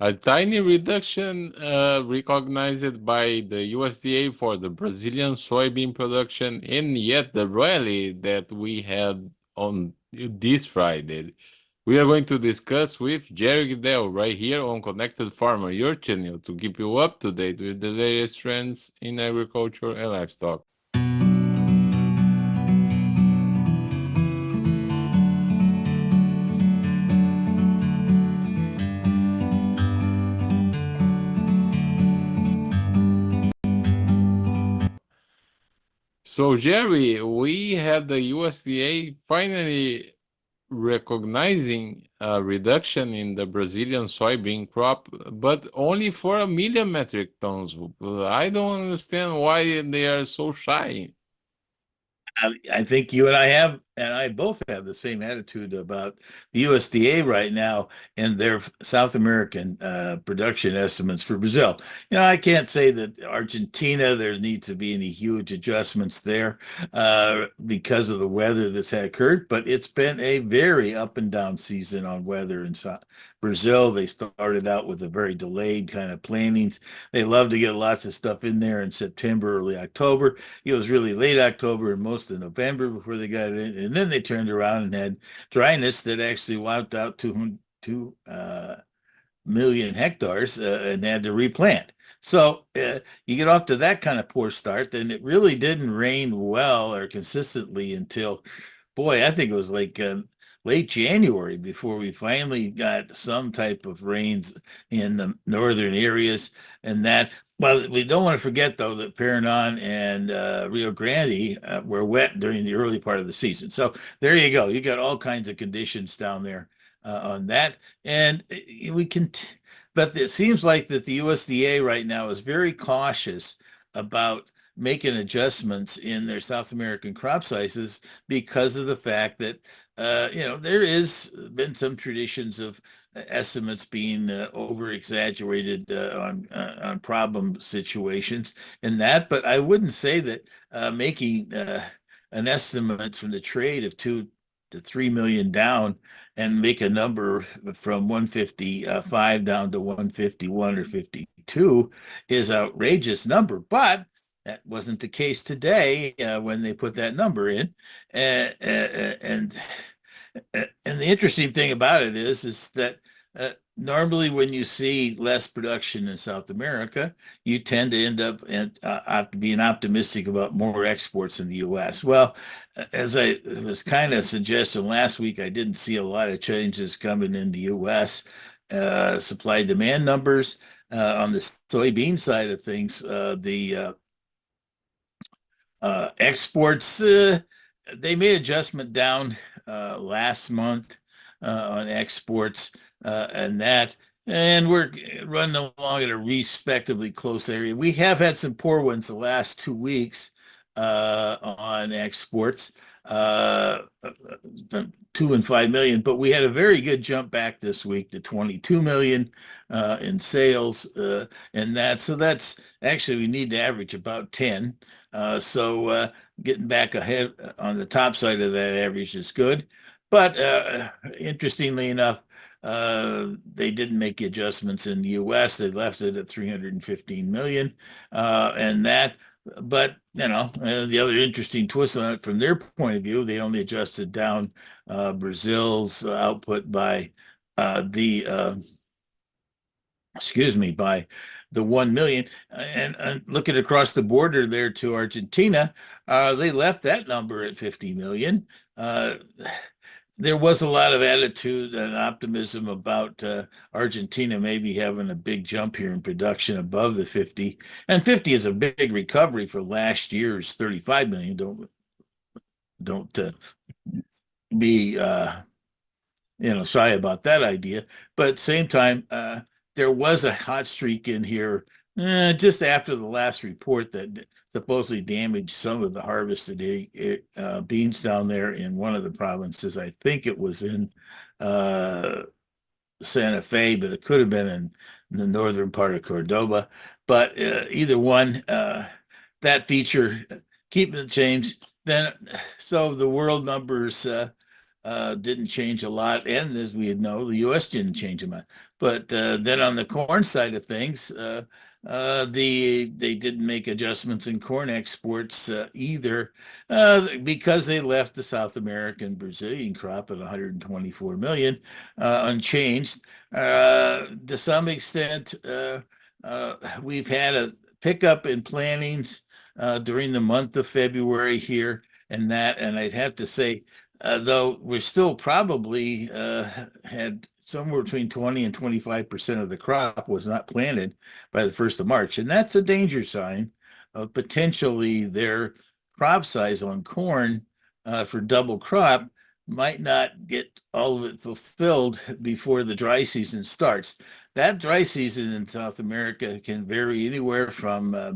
A tiny reduction recognized by the USDA for the Brazilian soybean production, and yet the rally that we had on this Friday. We are going to discuss with Jerry Gidel right here on Connected Farmer, your channel, to keep you up to date with the latest trends in agriculture and livestock. So, Jerry, we had the USDA finally recognizing a reduction in the Brazilian soybean crop, but only for 1 million metric tons. I don't understand why they are so shy. I think you and I both have the same attitude about the USDA right now and their South American production estimates for Brazil. I can't say that Argentina, there needs to be any huge adjustments there because of the weather that's had occurred, but it's been a very up and down season on weather in Brazil. They started out with a very delayed kind of plantings. They love to get lots of stuff in there in September, early October. It was really late October and most of November before they got it in. And then they turned around and had dryness that actually wiped out 2 million hectares and had to replant. So you get off to that kind of poor start, and it really didn't rain well or consistently until, boy, I think it was like late January before we finally got some type of rains in the northern areas. And that, well, we don't want to forget though that Paraná and Rio Grande were wet during the early part of the season. So there you go. You got all kinds of conditions down there on that, and we can. But it seems like that the USDA right now is very cautious about making adjustments in their South American crop sizes because of the fact that there is been some traditions of estimates being over exaggerated on problem situations and that, but I wouldn't say that making an estimate from the trade of 2 to 3 million down and make a number from 155 down to 151 or 52 is outrageous number, but that wasn't the case today when they put that number in. And and the interesting thing about it is that normally when you see less production in South America, you tend to end up being optimistic about more exports in the U.S. Well, as I was kind of suggesting last week, I didn't see a lot of changes coming in the U.S. Supply demand numbers on the soybean side of things. The exports, they made adjustment down last month on exports and we're running along at a respectably close area. We have had some poor ones the last 2 weeks on exports, from 2 and 5 million, but we had a very good jump back this week to 22 million in sales, and that's actually we need to average about 10. So getting back ahead on the top side of that average is good. But interestingly enough, they didn't make adjustments in the US. They left it at 315 million, and that. But the other interesting twist on it from their point of view, they only adjusted down Brazil's output by the excuse me, by the 1 million. And looking across the border there to Argentina, they left that number at 50 million. There was a lot of attitude and optimism about Argentina maybe having a big jump here in production above the 50. And 50 is a big recovery for last year's 35 million. Don't be shy about that idea. But at the same time, there was a hot streak in here just after the last report that supposedly damaged some of the harvested beans down there in one of the provinces. I think it was in Santa Fe, but it could have been in the northern part of Cordoba. But either one, that feature, keeping it changed. Then, so the world numbers didn't change a lot, and as we know, the U.S. didn't change a lot. But then on the corn side of things, they didn't make adjustments in corn exports either because they left the South American Brazilian crop at 124 million unchanged. To some extent, we've had a pickup in plantings during the month of February here and I'd have to say, though we're still probably had somewhere between 20 and 25% of the crop was not planted by the 1st of March. And that's a danger sign of potentially their crop size on corn for double crop might not get all of it fulfilled before the dry season starts. That dry season in South America can vary anywhere from uh,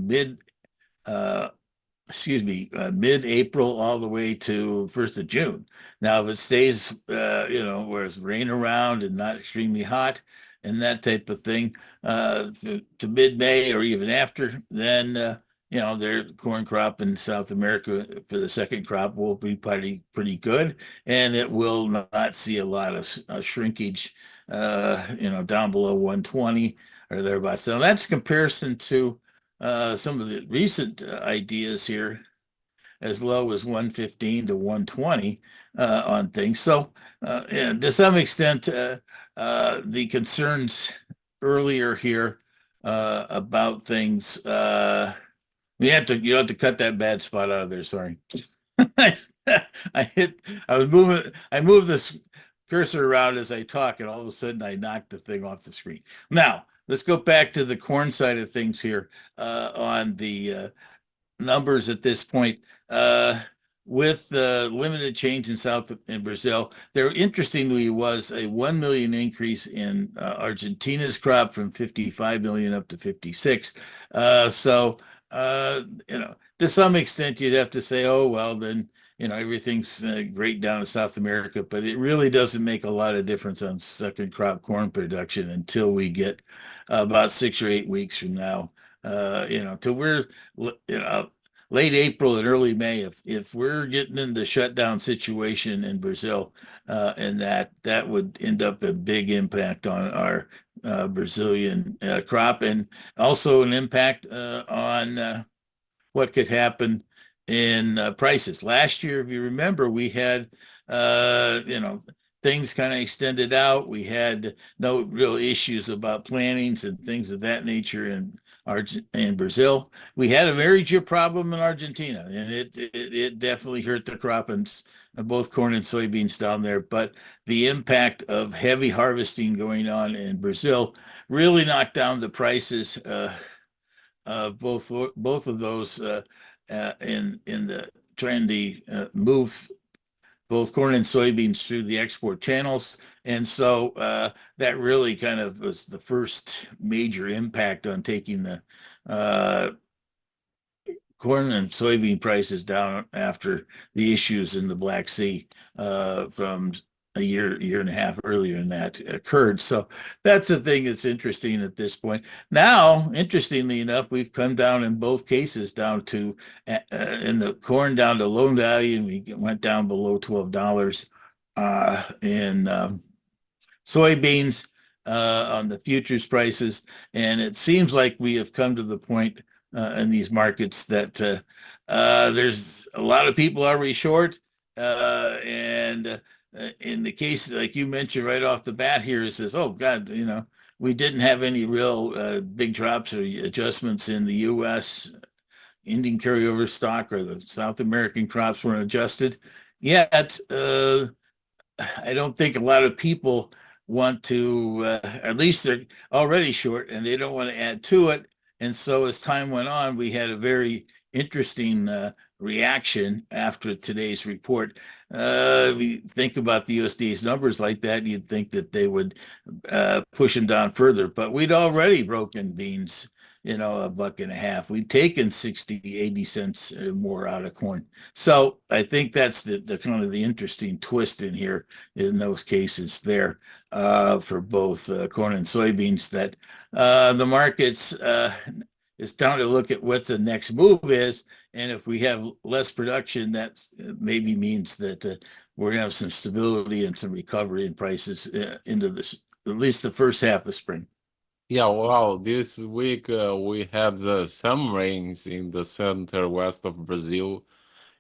mid-April all the way to 1st of June. Now, if it stays, where it's rain around and not extremely hot and that type of thing, to mid-May or even after, then, their corn crop in South America for the second crop will be pretty good, and it will not see a lot of shrinkage, down below 120 or thereabouts. So that's comparison to some of the recent ideas here as low as 115 to 120 on things. So, and to some extent, the concerns earlier here about things, you have to cut that bad spot out of there. Sorry. I moved this cursor around as I talk, and all of a sudden I knocked the thing off the screen. Now, let's go back to the corn side of things here on the numbers at this point. With the limited change in Brazil, there interestingly was a 1 million increase in Argentina's crop from 55 million up to 56. So, to some extent, you'd have to say, oh, well, then, everything's great down in South America, but it really doesn't make a lot of difference on second crop corn production until we get about 6 or 8 weeks from now. Till we're, late April and early May, if we're getting into shutdown situation in Brazil, and that would end up a big impact on our Brazilian crop, and also an impact on what could happen in prices. Last year, if you remember, we had things kind of extended out. We had no real issues about plantings and things of that nature in Brazil. We had a very major problem in Argentina, and it definitely hurt the crop and both corn and soybeans down there. But the impact of heavy harvesting going on in Brazil really knocked down the prices of both of those in the trying to move both corn and soybeans through the export channels. And so that really kind of was the first major impact on taking the corn and soybean prices down after the issues in the Black Sea from a year and a half earlier than that occurred. So that's the thing that's interesting at this point. Now, interestingly enough, we've come down in both cases down to in the corn down to low value, and we went down below $12 in soybeans on the futures prices. And it seems like we have come to the point in these markets that there's a lot of people already short, and in the case like you mentioned right off the bat here, it says, oh God, we didn't have any real big drops or adjustments in the U.S. Indian carryover stock, or the South American crops weren't adjusted yet. I don't think a lot of people want to, at least they're already short and they don't want to add to it. And so as time went on, we had a very interesting reaction after today's report. We think about the USDA's numbers like that, you'd think that they would push them down further, but we'd already broken beans, $1.50. We'd taken 60, 80 cents more out of corn. So I think that's the kind of the interesting twist in here in those cases there for both corn and soybeans, that the markets it's time to look at what the next move is. And if we have less production, that maybe means that we're going to have some stability and some recovery in prices into the at least the first half of spring. Yeah, wow, this week we had some rains in the center west of Brazil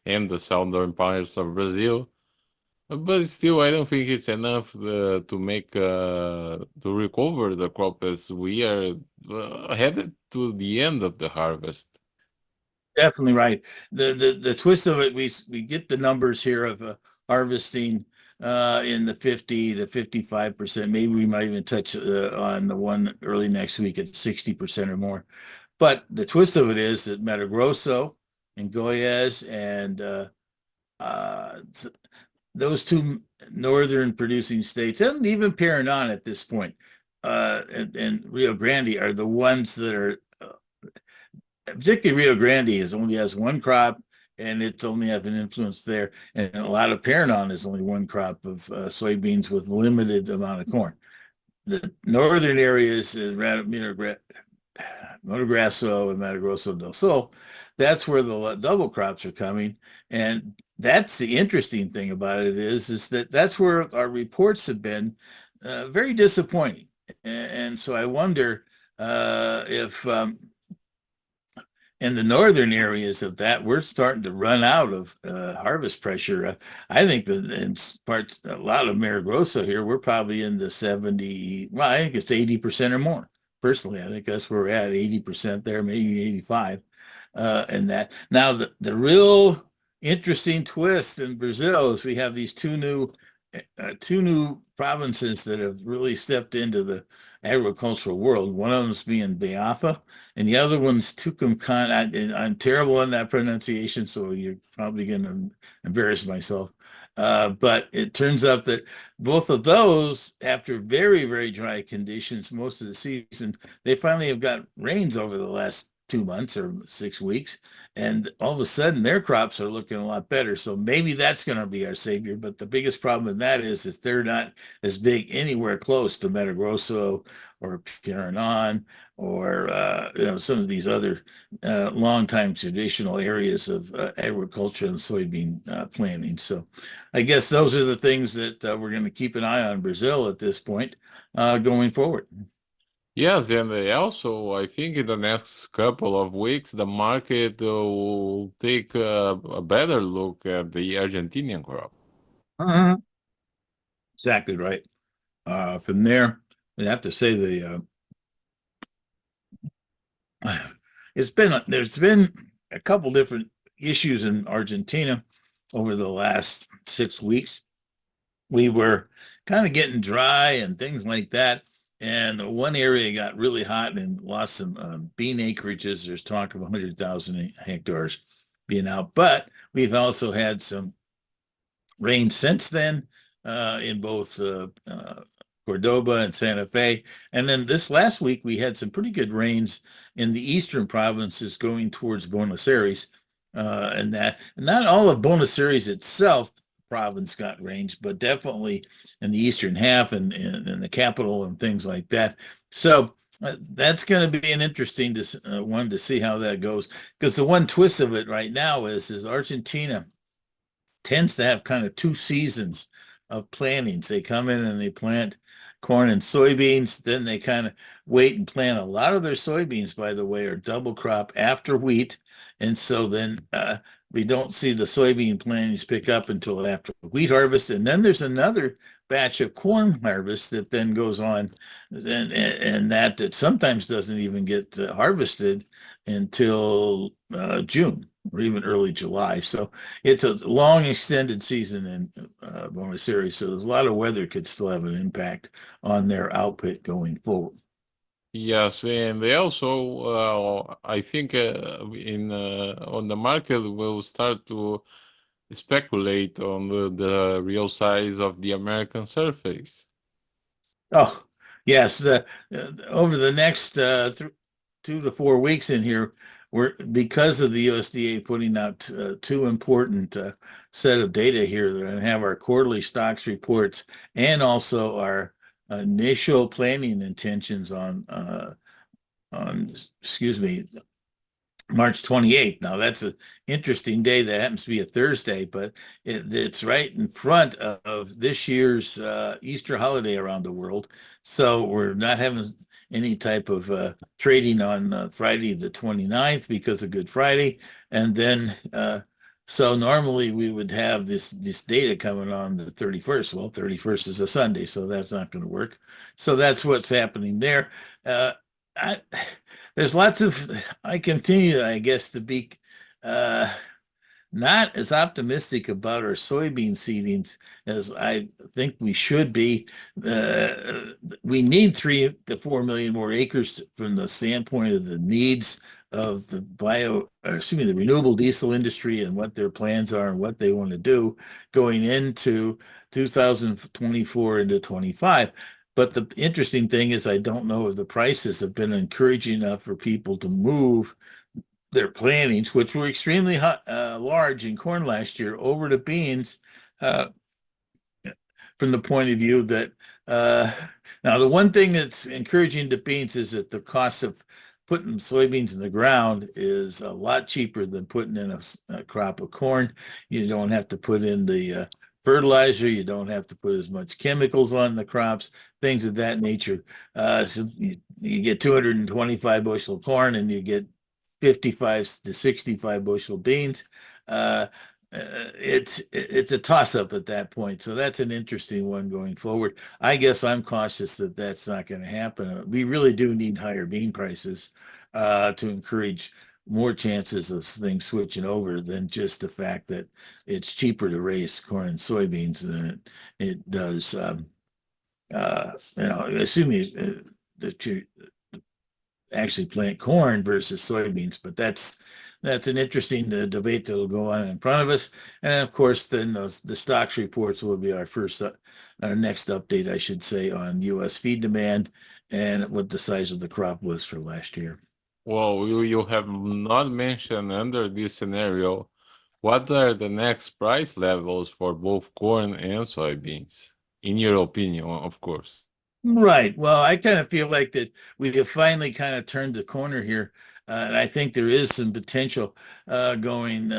and the southern parts of Brazil. But still, I don't think it's enough to make to recover the crop as we are headed to the end of the harvest. Definitely right. The twist of it, we get the numbers here of harvesting in the 50 to 55%. Maybe we might even touch on the one early next week at 60% or more. But the twist of it is that Mato Grosso and Goiás and uh, those two northern producing states, and even Paraná at this point, and Rio Grande are the ones that are particularly Rio Grande is only has one crop and it's only have an influence there. And a lot of Paraná is only one crop of soybeans with limited amount of corn. The northern areas, Mato Grosso and Mato Grosso del Sul, that's where the double crops are coming. And that's the interesting thing about it is that that's where our reports have been very disappointing. And so I wonder if in the northern areas of that, we're starting to run out of harvest pressure. I think that in parts, a lot of Mato Grosso here, we're probably in the 70, well, I think it's 80% or more. Personally, I think that's where we're at, 80% there, maybe 85. And that now the real interesting twist in Brazil is we have these two new provinces that have really stepped into the agricultural world. One of them's being Biafra, and the other one's Tucumcán. I'm terrible on that pronunciation, so you're probably going to embarrass myself. But it turns out that both of those, after very, very dry conditions most of the season, they finally have got rains over the last 2 months or 6 weeks. And all of a sudden, their crops are looking a lot better. So maybe that's going to be our savior. But the biggest problem in that is they're not as big anywhere close to Mato Grosso or Paraná or some of these other longtime traditional areas of agriculture and soybean planting. So I guess those are the things that we're going to keep an eye on Brazil at this point going forward. Yes, and also I think in the next couple of weeks the market will take a better look at the Argentinian crop. Mhm. Exactly right. From there, I have to say there's been a couple different issues in Argentina over the last 6 weeks. We were kind of getting dry and things like that. And one area got really hot and lost some bean acreages. There's talk of 100,000 hectares being out. But we've also had some rain since then in both Cordoba and Santa Fe. And then this last week, we had some pretty good rains in the eastern provinces going towards Buenos Aires. And that not all of Buenos Aires itself province got rains, but definitely in the eastern half and the capital and things like that. So that's going to be an interesting one to see how that goes. Because the one twist of it right now is Argentina tends to have kind of two seasons of plantings. They come in and they plant corn and soybeans, then they kind of wait and plant. A lot of their soybeans, by the way, are double crop after wheat. And so then we don't see the soybean plantings pick up until after wheat harvest. And then there's another batch of corn harvest that then goes on and that sometimes doesn't even get harvested until June or even early July. So it's a long extended season in Buenos Aires. So there's a lot of weather could still have an impact on their output going forward. Yes, and they also, I think, in on the market will start to speculate on the real size of the American surface. Oh, yes. Over the next 2 to 4 weeks in here, we're because of the USDA putting out two important set of data here. They're going to have our quarterly stocks reports and also our initial planning intentions on excuse me March 28th. Now that's an interesting day. That happens to be a Thursday, but it's right in front of this year's Easter holiday around the world. So we're not having any type of trading on Friday the 29th because of Good Friday. And then so normally we would have this data coming on the 31st. Well, 31st is a Sunday, so that's not going to work. So that's what's happening there. I there's lots of I continue, I guess, to be uh, not as optimistic about our soybean seedings as I think we should be. We need 3 to 4 million more acres from the standpoint of the needs of the the renewable diesel industry and what their plans are and what they want to do going into 2024 into 25. But the interesting thing is, I don't know if the prices have been encouraging enough for people to move their plantings, which were extremely large in corn last year, over to beans, uh, from the point of view that uh, now the one thing that's encouraging to beans is that the cost of putting soybeans in the ground is a lot cheaper than putting in a crop of corn. You don't have to put in the fertilizer. You don't have to put as much chemicals on the crops, things of that nature. So you get 225 bushel corn and you get 55 to 65 bushel beans. Uh, it's a toss up at that point. So that's an interesting one going forward. I guess I'm cautious that that's not going to happen. We really do need higher bean prices to encourage more chances of things switching over than just the fact that it's cheaper to raise corn and soybeans than it does. Assuming that you actually plant corn versus soybeans, but that's an interesting debate that will go on in front of us. And of course, then the stocks reports will be our next update, I should say, on U.S. feed demand and what the size of the crop was for last year. Well, you have not mentioned under this scenario, what are the next price levels for both corn and soybeans, in your opinion, of course? Right. Well, I kind of feel like that we have finally kind of turned the corner here, and I think there is some potential going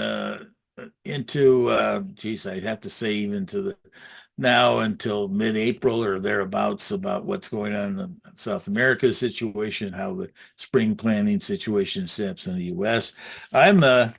into, geez, I'd have to say even to the now until mid-April or thereabouts about what's going on in the South America situation, how the spring planting situation steps in the U.S. I'm uh,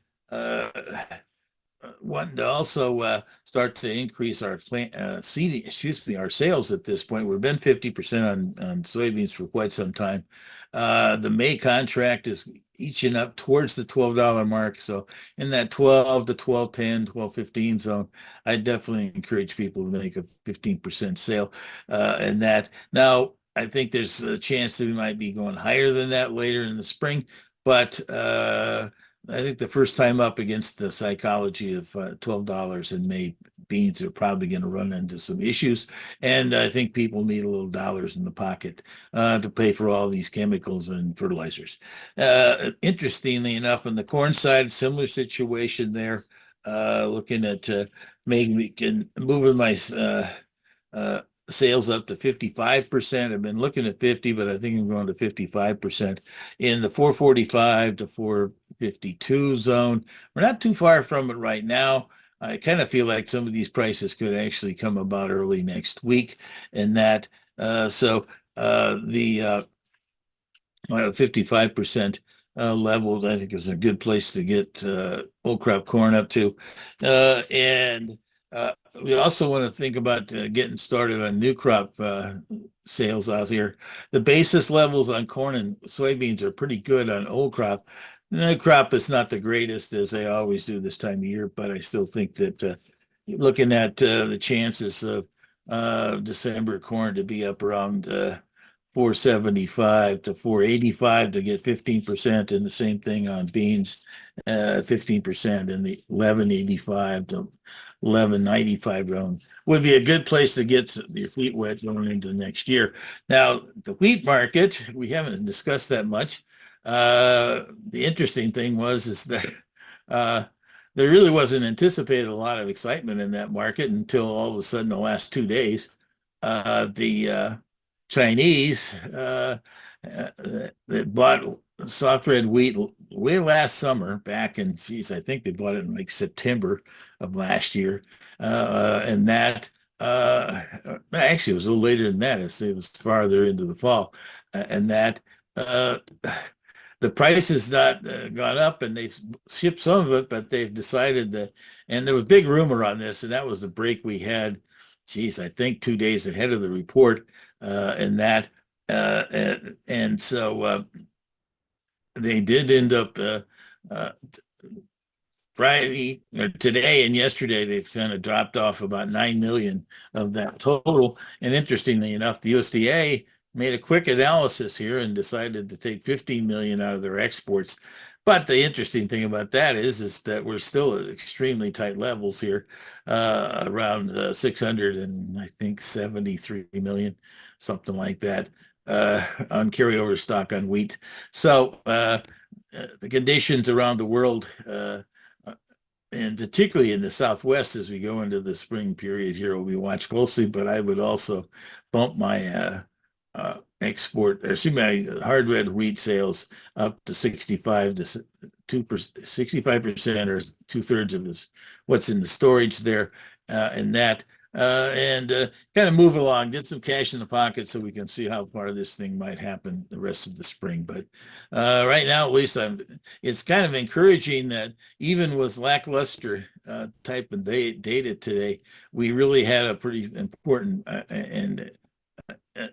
wanting to also start to increase our plant seeding, excuse me, our sales at this point. We've been 50% on soybeans for quite some time. The May contract is eaching up towards the $12 mark. So in that 12 to 12.10, 12.15 zone, I definitely encourage people to make a 15% sale in that. Now, I think there's a chance that we might be going higher than that later in the spring, but I think the first time up against the psychology of $12 in May beans are probably going to run into some issues. And I think people need a little dollars in the pocket to pay for all these chemicals and fertilizers. Interestingly enough, on the corn side, similar situation there. Looking at making moving my uh, sales up to 55%. I've been looking at 50, but I think I'm going to 55% in the 445 to 452 zone. We're not too far from it right now. I kind of feel like some of these prices could actually come about early next week, and that the 55% level, I think, is a good place to get old crop corn up to. And we also want to think about getting started on new crop sales out here. The basis levels on corn and soybeans are pretty good on old crop. The crop is not the greatest, as they always do this time of year, but I still think that looking at the chances of December corn to be up around 475 to 485 to get 15%, and the same thing on beans, 15% in the 1185 to 1195 round would be a good place to get your feet wet going into next year. Now, the wheat market, we haven't discussed that much. The interesting thing was is that uh, there really wasn't anticipated a lot of excitement in that market until all of a sudden the last 2 days. The Chinese that bought soft red wheat way last summer, back in, geez, I think they bought it in like September of last year. And that, actually, it was a little later than that. It was farther into the fall. And that, uh, the price has not gone up, and they've shipped some of it, but they've decided that, and there was big rumor on this, and that was the break we had, geez, I think 2 days ahead of the report, and that, and so they did end up uh, Friday or today and yesterday, they've kind of dropped off about 9 million of that total. And interestingly enough, the USDA made a quick analysis here and decided to take 15 million out of their exports. But the interesting thing about that is that we're still at extremely tight levels here, around 600 and I think 73 million, something like that, on carryover stock on wheat. So the conditions around the world, and particularly in the Southwest as we go into the spring period here, will be watched closely. But I would also bump my export, or excuse me, my hard red wheat sales up to 65 to 2%, 65% or two-thirds of this, what's in the storage there, and that. And kind of move along, get some cash in the pocket so we can see how far this thing might happen the rest of the spring. But right now, at least, it's kind of encouraging that even with lackluster type of data today, we really had a pretty important and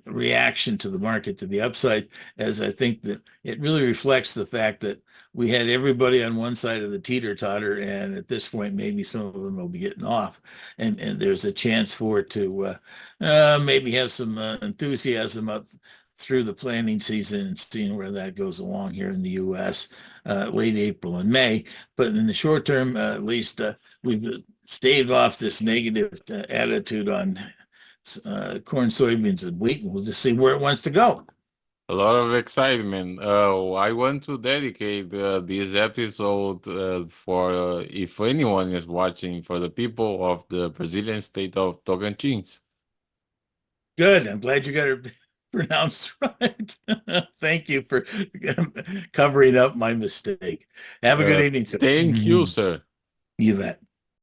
reaction to the market to the upside, as I think that it really reflects the fact that we had everybody on one side of the teeter-totter, and at this point, maybe some of them will be getting off, and there's a chance for it to maybe have some enthusiasm up through the planting season and seeing where that goes along here in the U.S. Late April and May. But in the short term, at least we've staved off this negative attitude on corn, soybeans, and wheat, and we'll just see where it wants to go. A lot of excitement. I want to dedicate this episode for if anyone is watching, for the people of the Brazilian state of Tocantins. Good. I'm glad you got it pronounced right. Thank you for covering up my mistake. Have a good evening, sir. Thank you, Mhm. sir. You bet.